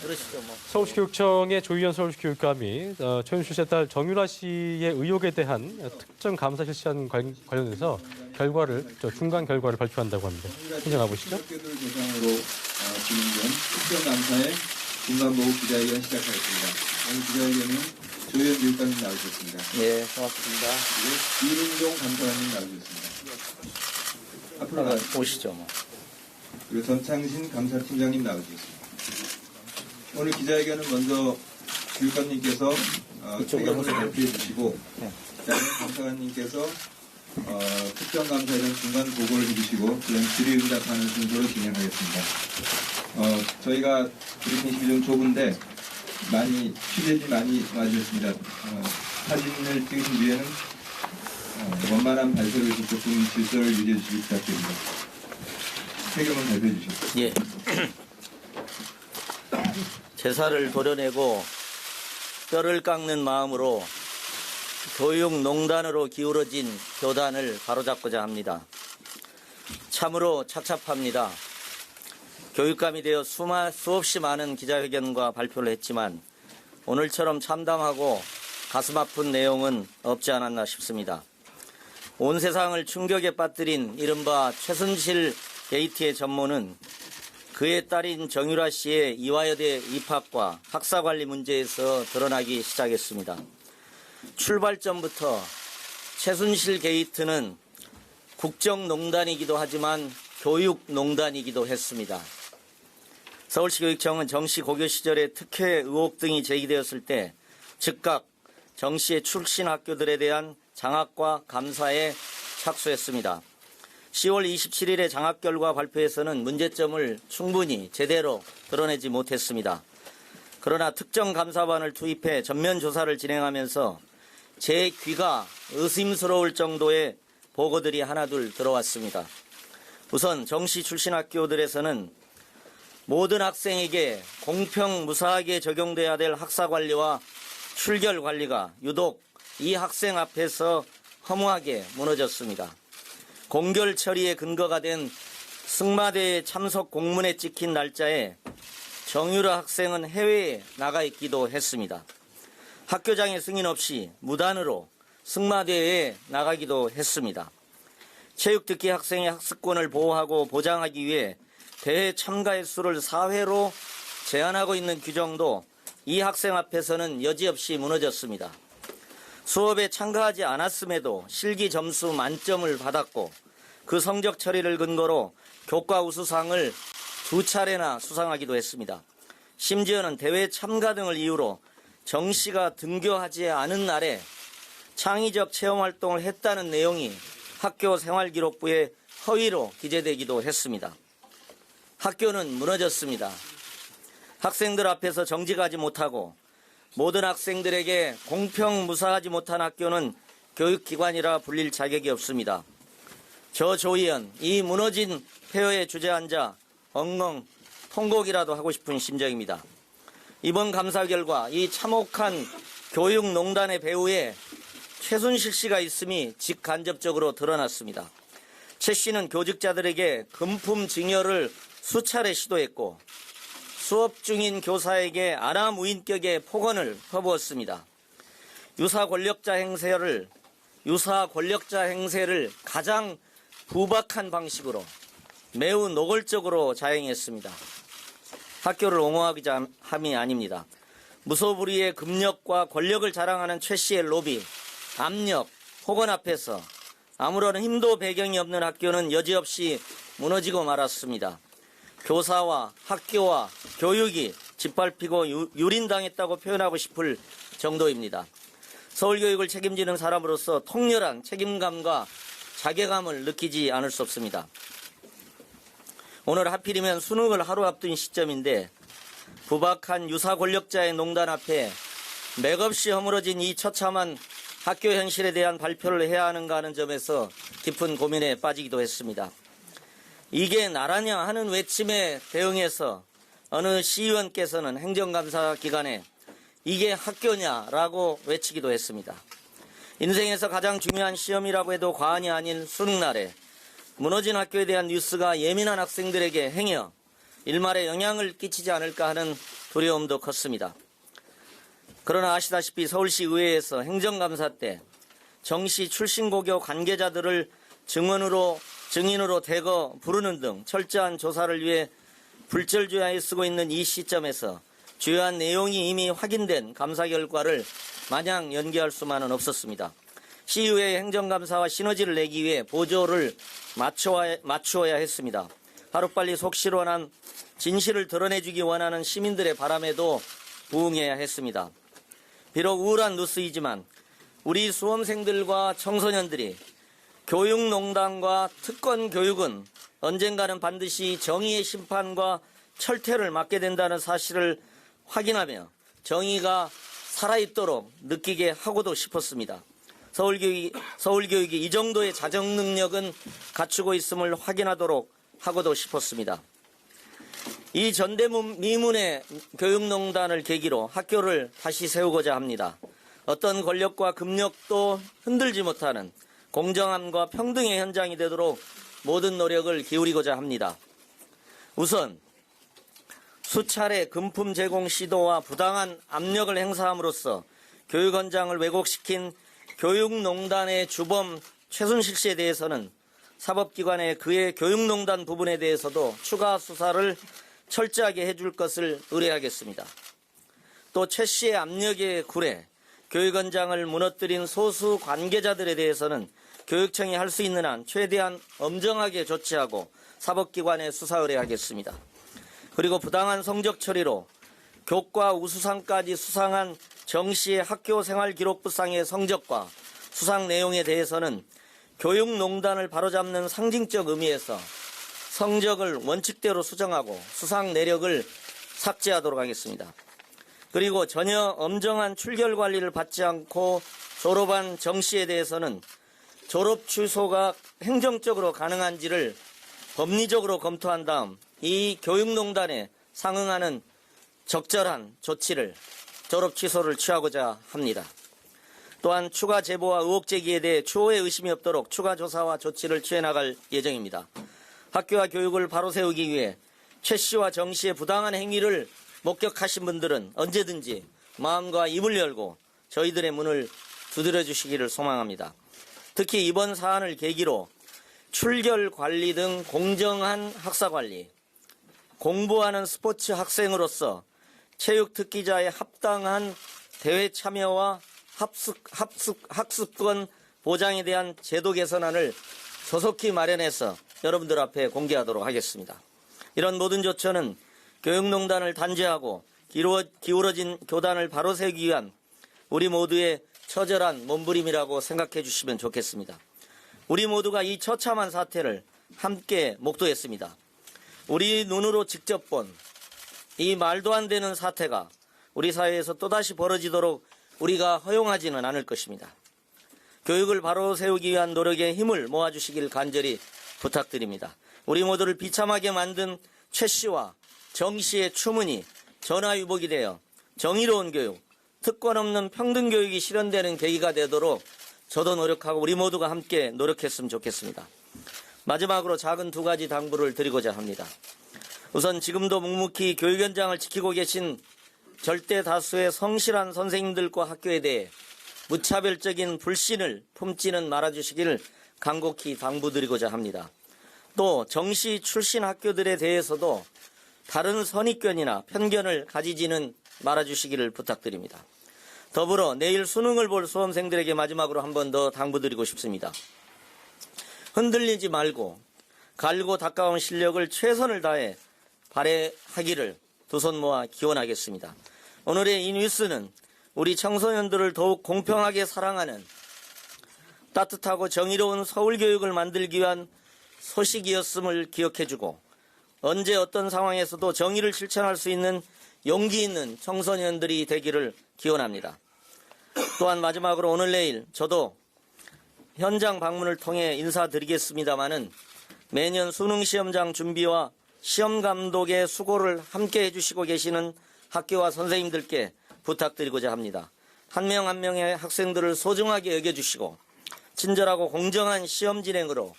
들으시죠, 뭐. 서울시교육청의 조희연 서울시교육감이 최순실 씨의 딸 정유라 씨의 의혹에 대한 특정 감사 실시한 관련해서 중간 결과를 발표한다고 합니다. 현장 가보시죠. 학교들 대상으로 진행된 특별감사의 중간보고 기자회견 시작하겠습니다. 오늘 기자회견은 조희연 교육감님 나오셨습니다. 예, 고맙습니다. 그리고 이은종 감사관님 나오셨습니다. 앞으로 나와주시죠. 오시죠, 뭐. 그리고 전창신 감사팀장님 나오셨습니다. 오늘 기자회견은 먼저 교육감님께서 회견을 발표해 주시고 그다음에 감사관님께서 특정감사에 대한 중간 보고를 해주시고 그다음 질의응답하는 순서로 진행하겠습니다. 저희가 브리핑실이 좀 좁은데 취재진이 많이 와주셨습니다. 사진을 찍으신 뒤에는 원만한 발표를 위해서 조금 질서를 유지해 주시기 부탁드립니다. 회견을 발표해 주시죠. 예. 제사를 도려내고 뼈를 깎는 마음으로 교육농단으로 기울어진 교단을 바로잡고자 합니다. 참으로 착잡합니다. 교육감이 되어 수없이 많은 기자회견과 발표를 했지만 오늘처럼 참담하고 가슴 아픈 내용은 없지 않았나 싶습니다. 온 세상을 충격에 빠뜨린 이른바 최순실 게이트의 전모는 그의 딸인 정유라 씨의 이화여대 입학과 학사관리 문제에서 드러나기 시작했습니다. 출발점부터 최순실 게이트는 국정농단이기도 하지만 교육농단이기도 했습니다. 서울시교육청은 정씨 고교 시절에 특혜 의혹 등이 제기되었을 때 즉각 정씨의 출신 학교들에 대한 장학과 감사에 착수했습니다. 10월 27일에 장학 결과 발표에서는 문제점을 충분히 제대로 드러내지 못했습니다. 그러나 특정 감사반을 투입해 전면 조사를 진행하면서 제 귀가 의심스러울 정도의 보고들이 하나둘 들어왔습니다. 우선 정시 출신 학교들에서는 모든 학생에게 공평 무사하게 적용돼야 될 학사 관리와 출결 관리가 유독 이 학생 앞에서 허무하게 무너졌습니다. 공결 처리의 근거가 된 승마대회 참석 공문에 찍힌 날짜에 정유라 학생은 해외에 나가 있기도 했습니다. 학교장의 승인 없이 무단으로 승마대회에 나가기도 했습니다. 체육특기 학생의 학습권을 보호하고 보장하기 위해 대회 참가 횟수를 4회로 제한하고 있는 규정도 이 학생 앞에서는 여지없이 무너졌습니다. 수업에 참가하지 않았음에도 실기 점수 만점을 받았고 그 성적 처리를 근거로 교과 우수상을 2차례나 수상하기도 했습니다. 심지어는 대회 참가 등을 이유로 정 씨가 등교하지 않은 날에 창의적 체험활동을 했다는 내용이 학교 생활기록부에 허위로 기재되기도 했습니다. 학교는 무너졌습니다. 학생들 앞에서 정직하지 못하고 모든 학생들에게 공평 무사하지 못한 학교는 교육기관이라 불릴 자격이 없습니다. 저 조희연, 이 무너진 폐허에 주저앉아 엉엉 통곡이라도 하고 싶은 심정입니다. 이번 감사 결과 이 참혹한 교육농단의 배후에 최순실 씨가 있음이 직간접적으로 드러났습니다. 최 씨는 교직자들에게 금품 증여를 수차례 시도했고 수업 중인 교사에게 아나무인격의 폭언을 퍼부었습니다. 유사 권력자 행세를 가장 부박한 방식으로 매우 노골적으로 자행했습니다. 학교를 옹호하기 함이 아닙니다. 무소불위의 금력과 권력을 자랑하는 최 씨의 로비, 압력, 폭언 앞에서 아무런 힘도 배경이 없는 학교는 여지없이 무너지고 말았습니다. 교사와 학교와 교육이 짓밟히고 유린당했다고 표현하고 싶을 정도입니다. 서울교육을 책임지는 사람으로서 통렬한 책임감과 자괴감을 느끼지 않을 수 없습니다. 오늘 하필이면 수능을 하루 앞둔 시점인데 부박한 유사 권력자의 농단 앞에 맥없이 허물어진 이 처참한 학교 현실에 대한 발표를 해야 하는가 하는 점에서 깊은 고민에 빠지기도 했습니다. 이게 나라냐 하는 외침에 대응해서 어느 시의원께서는 행정감사 기간에 이게 학교냐라고 외치기도 했습니다. 인생에서 가장 중요한 시험이라고 해도 과언이 아닌 수능날에 무너진 학교에 대한 뉴스가 예민한 학생들에게 행여 일말의 영향을 끼치지 않을까 하는 두려움도 컸습니다. 그러나 아시다시피 서울시 의회에서 행정감사 때 정시 출신고교 관계자들을 증인으로 대거 부르는 등 철저한 조사를 위해 불철주야에 쓰고 있는 이 시점에서 주요한 내용이 이미 확인된 감사 결과를 마냥 연기할 수만은 없었습니다. 시의회 행정감사와 시너지를 내기 위해 보조를 맞추어야 했습니다. 하루빨리 속 시원한 진실을 드러내주기 원하는 시민들의 바람에도 부응해야 했습니다. 비록 우울한 뉴스이지만 우리 수험생들과 청소년들이 교육농단과 특권 교육은 언젠가는 반드시 정의의 심판과 철퇴를 맞게 된다는 사실을 확인하며 정의가 살아있도록 느끼게 하고도 싶었습니다. 서울교육이 이 정도의 자정 능력은 갖추고 있음을 확인하도록 하고도 싶었습니다. 이 전대미문의 교육농단을 계기로 학교를 다시 세우고자 합니다. 어떤 권력과 급력도 흔들지 못하는 공정함과 평등의 현장이 되도록 모든 노력을 기울이고자 합니다. 우선 수차례 금품 제공 시도와 부당한 압력을 행사함으로써 교육원장을 왜곡시킨 교육농단의 주범 최순실 씨에 대해서는 사법기관의 그의 교육농단 부분에 대해서도 추가 수사를 철저하게 해줄 것을 의뢰하겠습니다. 또 최 씨의 압력에 굴해 교육원장을 무너뜨린 소수 관계자들에 대해서는 교육청이 할 수 있는 한 최대한 엄정하게 조치하고 사법기관에 수사 의뢰하겠습니다. 그리고 부당한 성적 처리로 교과 우수상까지 수상한 정 씨의 학교생활기록부상의 성적과 수상 내용에 대해서는 교육농단을 바로잡는 상징적 의미에서 성적을 원칙대로 수정하고 수상 내력을 삭제하도록 하겠습니다. 그리고 전혀 엄정한 출결 관리를 받지 않고 졸업한 정 씨에 대해서는 졸업 취소가 행정적으로 가능한지를 법리적으로 검토한 다음 이 교육농단에 상응하는 적절한 조치를 졸업 취소를 취하고자 합니다. 또한 추가 제보와 의혹 제기에 대해 추후에 의심이 없도록 추가 조사와 조치를 취해 나갈 예정입니다. 학교와 교육을 바로 세우기 위해 최 씨와 정 씨의 부당한 행위를 목격하신 분들은 언제든지 마음과 입을 열고 저희들의 문을 두드려 주시기를 소망합니다. 특히 이번 사안을 계기로 출결 관리 등 공정한 학사 관리, 공부하는 스포츠 학생으로서 체육 특기자의 합당한 대회 참여와 학습권 보장에 대한 제도 개선안을 조속히 마련해서 여러분들 앞에 공개하도록 하겠습니다. 이런 모든 조처는 교육농단을 단죄하고 기울어진 교단을 바로 세우기 위한 우리 모두의 처절한 몸부림이라고 생각해 주시면 좋겠습니다. 우리 모두가 이 처참한 사태를 함께 목도했습니다. 우리 눈으로 직접 본 이 말도 안 되는 사태가 우리 사회에서 또다시 벌어지도록 우리가 허용하지는 않을 것입니다. 교육을 바로 세우기 위한 노력에 힘을 모아주시길 간절히 부탁드립니다. 우리 모두를 비참하게 만든 최 씨와 정 씨의 추문이 전화위복이 되어 정의로운 교육, 특권 없는 평등 교육이 실현되는 계기가 되도록 저도 노력하고 우리 모두가 함께 노력했으면 좋겠습니다. 마지막으로 작은 두 가지 당부를 드리고자 합니다. 우선 지금도 묵묵히 교육 현장을 지키고 계신 절대 다수의 성실한 선생님들과 학교에 대해 무차별적인 불신을 품지는 말아주시기를 간곡히 당부드리고자 합니다. 또 정시 출신 학교들에 대해서도 다른 선입견이나 편견을 가지지는 말아주시기를 부탁드립니다. 더불어 내일 수능을 볼 수험생들에게 마지막으로 한 번 더 당부드리고 싶습니다. 흔들리지 말고 갈고 닦아온 실력을 최선을 다해 발휘하기를 두 손 모아 기원하겠습니다. 오늘의 이 뉴스는 우리 청소년들을 더욱 공평하게 사랑하는 따뜻하고 정의로운 서울교육을 만들기 위한 소식이었음을 기억해주고 언제 어떤 상황에서도 정의를 실천할 수 있는 용기 있는 청소년들이 되기를 기원합니다. 또한 마지막으로 오늘 내일 저도 현장 방문을 통해 인사드리겠습니다마는 매년 수능시험장 준비와 시험 감독의 수고를 함께 해주시고 계시는 학교와 선생님들께 부탁드리고자 합니다. 한 명 한 명의 학생들을 소중하게 여겨주시고 친절하고 공정한 시험 진행으로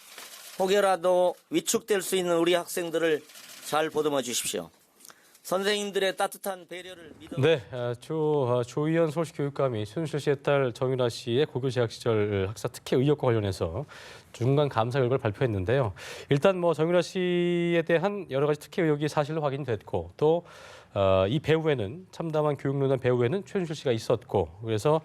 혹여라도 위축될 수 있는 우리 학생들을 잘 보듬어 주십시오. 선생님들의 따뜻한 배려를 믿어 네, 조희연 서울시 교육감이 최순실 씨의 딸 정유라 씨의 고교 재학 시절 학사 특혜 의혹과 관련해서 중간 감사 결과를 발표했는데요. 일단 뭐 정유라 씨에 대한 여러 가지 특혜 의혹이 사실로 확인됐고 또 이 배후에는 참담한 교육농단 배후에는 최순실 씨가 있었고 그래서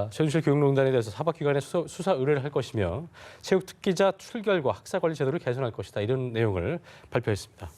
최순실 교육농단에 대해서 사법기관에 수사 의뢰를 할 것이며 체육특기자 출결과 학사관리 제도를 개선할 것이다 이런 내용을 발표했습니다.